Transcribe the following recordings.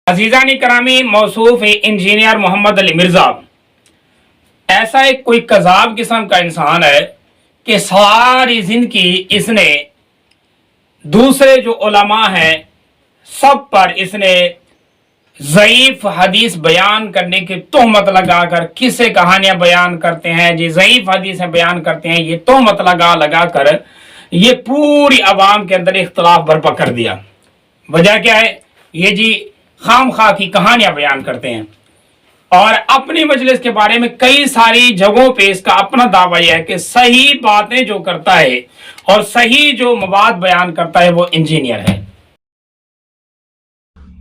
अजीज़ानी करामी मौसूफ engineer Mohammad Ali Mirza ऐसा एक कोई कज़ाब किस्म का इंसान है कि सारी ज़िंदगी इसने दूसरे जो उलमा हैं सब पर इसने ज़ईफ़ हदीस बयान करने की तोहमत लगाकर किस्से कहानियां बयान करते हैं जी, ज़ईफ़ हदीसें बयान करते हैं, ये तोहमत लगा कर ये पूरी आवाम के अंदर इख्तलाफ बर्पा कर दिया। वजह क्या है? ये जी खाम खा की कहानियां बयान करते हैं और अपनी मजलिस के बारे में कई सारी जगहों पे इसका अपना दावा यह है कि सही बातें जो करता है और सही जो मवाद बयान करता है वो इंजीनियर है।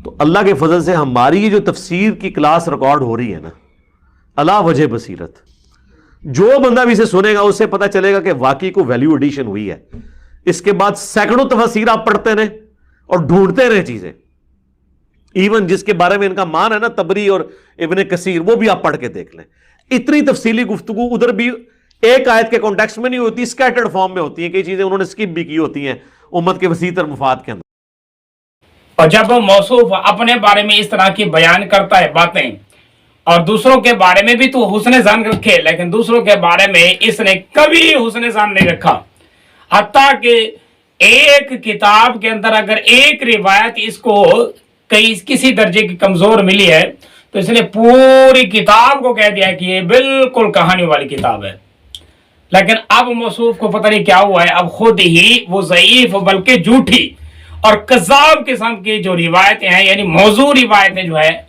तो अल्लाह के फजल से हमारी ये जो तफसीर की क्लास रिकॉर्ड हो रही है ना, अला वजह बसीरत, जो बंदा भी इसे सुनेगा उससे पता चलेगा कि वाकई को वैल्यू एडिशन हुई है। इसके बाद सैकड़ों तफसीर आप पढ़ते रहे और ढूंढते रहे चीजें, इवन जिसके बारे में इनका मान है ना तबरी और इब्ने कसीर, वो भी आप पढ़ के देख लें। इतनी तफसीली गुफ्तगू उधर भी एक आयत के कॉन्टेक्स्ट में नहीं होती, स्कैटर्ड फॉर्म में होती है। कई चीजें उन्होंने स्किप भी की होती हैं उम्मत के वसीतर मुफाद के अंदर। और जब मौसूफ अपने बारे में इस तरह की बयान करता है बातें और दूसरों के बारे में भी तो हुस्न ज़न रखे, लेकिन दूसरों के बारे में इसने कभी हुस्न ज़न नहीं रखा। हत्ता कि एक किताब के अंदर अगर एक रिवायत इसको किसी दर्जे की कमजोर मिली है तो इसने पूरी किताब को कह दिया कि ये बिल्कुल कहानी वाली किताब है। लेकिन अब मौसूफ को पता नहीं क्या हुआ है, अब खुद ही वो ज़ईफ बल्कि झूठी और कज़ाब किस्म की जो रिवायतें हैं, यानी मौजू रिवायतें जो है,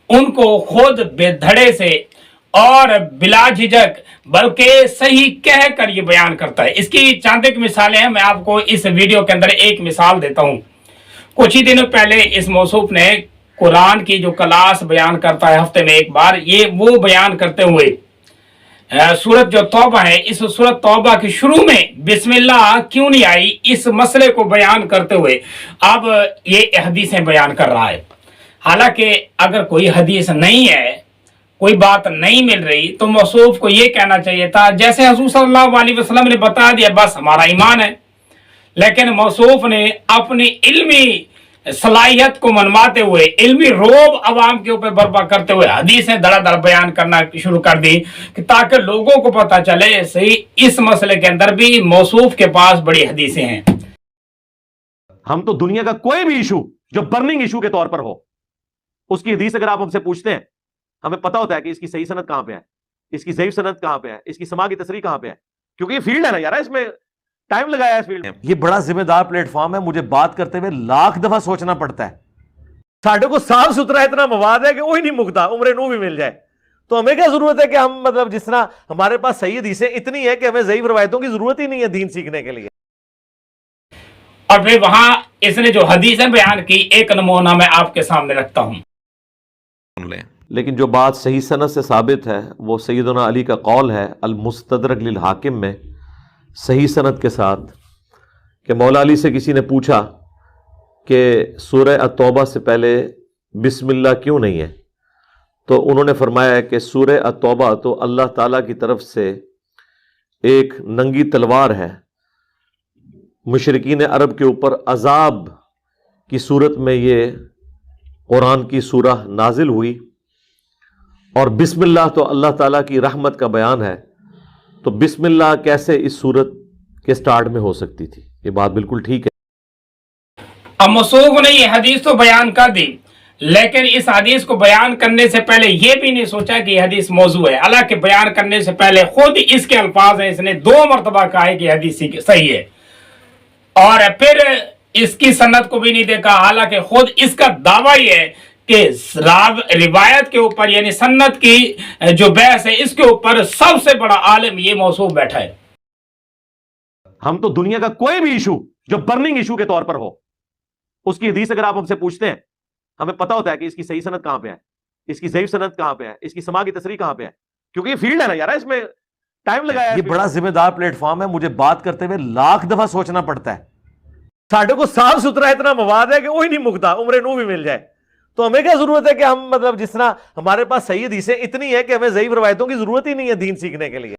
उनको खुद बेधड़े से और बिला झिझक बल्कि सही कह कर ये बयान करता है। इसकी चंद एक मिसालें हैं, मैं आपको इस वीडियो के अंदर एक मिसाल देता हूं। कुछ ही दिनों पहले इस मौसूफ ने कुरान की जो क्लास बयान करता है हफ्ते में एक बार, ये वो बयान करते हुए सूरत जो तौबा है, इस सूरत तौबा के शुरू में बिस्मिल्लाह क्यों नहीं आई, इस मसले को बयान करते हुए अब ये हदीसें बयान कर रहा है। हालांकि अगर कोई हदीस नहीं है, कोई बात नहीं मिल रही, तो मौसूफ को ये कहना चाहिए था जैसे हुज़ूर सल्लल्लाहु अलैहि वसल्लम ने बता दिया, बस हमारा ईमान है। लेकिन मौसूफ ने अपनी इल्मी सलाहियत को मनवाते हुए, इल्मी रोब अवाम के ऊपर बर्पा करते हुए हदीसें धड़ाधड़ बयान करना शुरू कर दी कि ताकि लोगों को पता चले सही इस मसले के अंदर भी मौसूफ के पास बड़ी हदीसें हैं। हम तो दुनिया का कोई भी इशू जो बर्निंग इशू के तौर पर हो, उसकी हदीस अगर आप हमसे पूछते हैं, हमें पता होता है कि इसकी सही सनद कहां पे है, इसकी ज़ईफ़ सनद कहां पे है, इसकी समा की तसरीह कहां पे है, क्योंकि ये फील्ड है ना यार, इसमें टाइम लगाया है इस फील्ड में। ये बड़ा जिम्मेदार प्लेटफॉर्म है, मुझे बात करते हुए लाख दफा सोचना पड़ता है। साढ़े को साफ सुथरा इतना मवाद है कि वही नहीं मुकता, उम्र नू भी मिल जाए। तो हमें क्या जरूरत है कि हम मतलब जिस तरह हमारे पास सही हदीसें इतनी है कि हमें ज़ईफ़ रवायतों की जरूरत ही नहीं है दीन सीखने के लिए। और फिर वहां इसने जो हदीसें बयान की, एक नमूना मैं आपके सामने रखता हूं। लेकिन जो बात सही सनद से साबित है वो सैयदना अली का कौल है अल मुस्तदरक लिल हाकिम में सही सनद के साथ कि मौला अली से किसी ने पूछा कि सूरह अत-तौबा से पहले बिस्मिल्लाह क्यों नहीं है, तो उन्होंने फरमाया है कि सूरह अत-तौबा तो अल्लाह ताला की तरफ से एक नंगी तलवार है, मुशरिकीन अरब के ऊपर अजाब की सूरत में ये कुरान की सूरह नाजिल हुई, और बिस्मिल्लाह तो अल्लाह ताला की रहमत का बयान है, तो बिस्मिल्लाह कैसे इस सूरत के स्टार्ट में हो सकती थी? ये बात बिल्कुल ठीक है। अब मौसूफ ने ये हदीस तो बयान कर दी, लेकिन इस हदीस को बयान करने से पहले ये भी नहीं सोचा कि यह हदीस मौजू है। हालांकि बयान करने से पहले खुद इसके अल्फाज हैं, इसने 2 मरतबा कहा है कि हदीस सही है, और फिर इसकी सनद को भी नहीं देखा। हालांकि खुद इसका दावा ही है कि रिवायत के ऊपर यानी सन्नत की जो बहस है इसके ऊपर सबसे बड़ा आलिम ये मौसूफ बैठा है। हम तो दुनिया का कोई भी इशू जो बर्निंग इशू के तौर पर हो, उसकी हदीस अगर आप हमसे पूछते हैं, हमें पता होता है कि इसकी सही सनद कहां पे है, इसकी ज़ईफ़ सनद कहां पे है, इसकी समा की तसरीह कहां पे है, क्योंकि ये फील्ड है ना यार, इसमें टाइम लगाया है। ये बड़ा जिम्मेदार प्लेटफॉर्म है, मुझे बात करते हुए लाख दफा सोचना पड़ता है। साढ़े को साफ सुथरा इतना मवाद है कि वही नहीं मुकता, उम्र नू भी मिल जाए। तो हमें क्या जरूरत है कि हम मतलब जिस तरह हमारे पास सही हदीसें इतनी है कि हमें ज़ईफ़ रवायतों की जरूरत ही नहीं है दीन सीखने के लिए।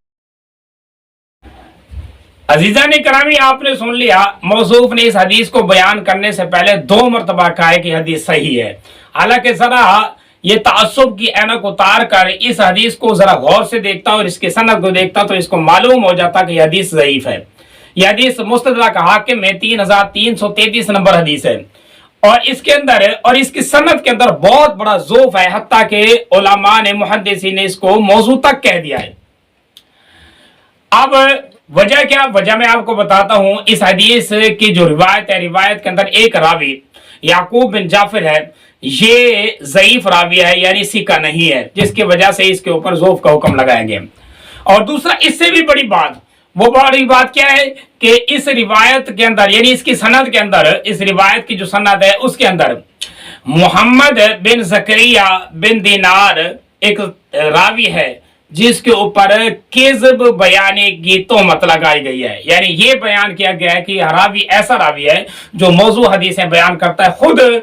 अजीज़ानी करामी, आपने सुन लिया, मौसूफ ने इस हदीस को बयान करने से पहले 2 मरतबा कहा है कि हदीस सही है। हालांकि जरा ये तासुब की ऐनक उतार कर इस हदीस को जरा गौर से देखता और इसके सनद को देखता तो इसको मालूम हो जाता कि यह हदीस ज़ईफ है। यह हदीस मुस्तदरक हाकिम में 3333 नंबर हदीस है और इसके अंदर और इसकी सनद के अंदर बहुत बड़ा ज़ोफ है, हत्ता के उलमा ने मुहद्दिसीन ने इसको मौजू तक कह दिया है। अब वजह क्या, वजह मैं आपको बताता हूं। इस हदीस की जो रिवायत है, रिवायत के अंदर एक रावी याकूब बिन जाफिर है, ये ज़ईफ रावी है, यानी सिका नहीं है, जिसकी वजह से इसके ऊपर ज़ोफ का हुक्म लगाया गया। और दूसरा इससे भी बड़ी बात, वो बड़ी बात क्या है कि इस रिवायत के अंदर यानी इसकी सनद के अंदर, इस रिवायत की जो सनद है उसके अंदर मोहम्मद बिन ज़करिया बिन दीनार एक रावी है जिसके ऊपर किज़ब बयानी की तोहमत लगाई गई है। यानी ये बयान किया गया है कि रावी ऐसा रावी है जो मौजू हदीसें बयान करता है, खुद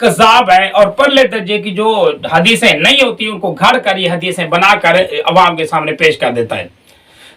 कज़ाब है और परले दर्जे की जो हदीसें नहीं होती उनको घड़ कर ये हदीसें बनाकर अवाम के सामने पेश कर देता है।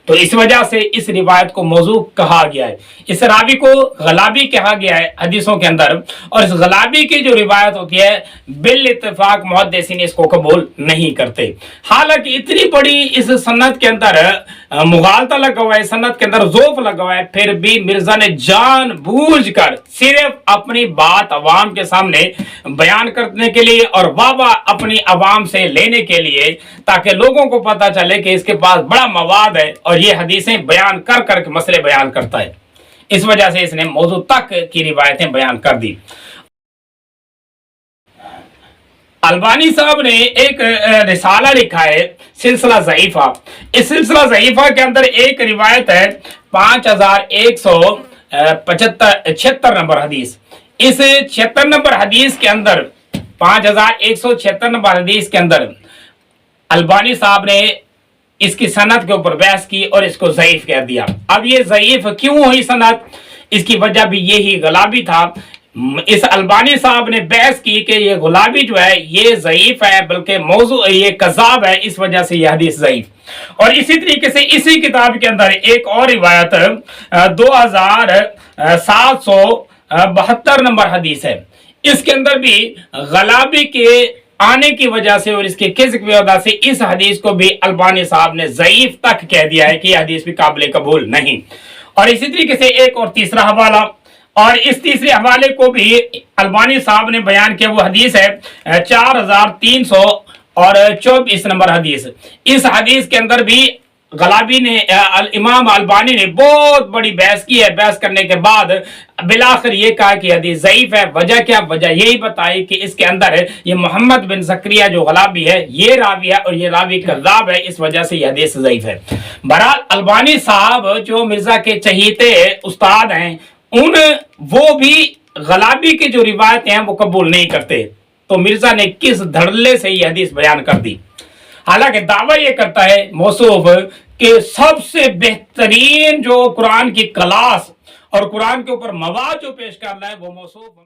तो इस वजह से इस रिवायत को मौजू कहा गया है। इस रावी को गलाबी कहा गया है हदीसों के अंदर, और इस गलाबी की जो रिवायत होती है बिल इत्तेफाक मुहद्दिसीन इसको कबूल नहीं करते। हालांकि इतनी बड़ी इस सन्नत के अंदर मुगालता लगा हुआ है, सन्नत के अंदर ज़ोफ लगा हुआ है, फिर भी मिर्जा ने जानबूझकर सिर्फ अपनी बात अवाम के सामने बयान करने के लिए और वाह अपनी अवाम से लेने के लिए, ताकि लोगों को पता चले कि इसके पास बड़ा मवाद है और ये हदीसें बयान कर कर मसले बयान करता है, इस वजह से इसने मौजू तक की रिवायतें बयान कर दी। अलबानी साहब ने एक रिसाला लिखा है सिलसिला ज़ईफा। इस सिलसिला ज़ईफा के अंदर एक रिवायत है 5176 नंबर हदीस। इस 76 नंबर हदीस के अंदर 5176 नंबर हदीस के अंदर अलबानी साहब ने इसकी सनद के ऊपर बहस की और इसको ज़ईफ कह दिया। अब ये ज़ईफ क्यों हुई सनद, इसकी वजह भी यही गलाबी था। इस अलबानी साहब ने बहस की कि ये गुलाबी जो है ये ज़ईफ है, बल्कि मौजू ये कज़ाब है, इस वजह से यह हदीस ज़ईफ। और इसी तरीके से इसी किताब के अंदर एक और रिवायत 2772 नंबर हदीस है। इसके अंदर भी गलाबी के आने की वजह से और इसके किस्म की वजह से इस हदीस को भी अलबानी साहब ने ज़ईफ तक कह दिया है कि यह हदीस भी काबिल कबूल नहीं। और इसी तरीके से एक और तीसरा हवाला, और इस तीसरे हवाले को भी अलबानी साहब ने बयान किया, वो हदीस है 4324 नंबर हदीस। इस हदीस के अंदर भी गलाबी ने इमाम अलबानी ने बहुत बड़ी बहस की है। बहस करने के बाद बिलाखिर ये कहा कि हदीस ज़ईफ है। वजह क्या, वजह यही बताई कि इसके अंदर ये मोहम्मद बिन ज़करिया जो गलाबी है ये रावी है और ये रावी कज़्ज़ाब है, इस वजह से ये हदीस ज़ईफ है। बहरहाल अलबानी साहब जो मिर्जा के चहीते उस्ताद हैं, वो भी गलाबी की जो रिवायतें हैं वो कबूल नहीं करते। तो मिर्जा ने किस धड़ल्ले से ये हदीस बयान कर दी। हालांकि दावा ये करता है मौसूफ कि सबसे बेहतरीन जो कुरान की क्लास और कुरान के ऊपर मवाद जो पेश कर रहा है वो मौसूफ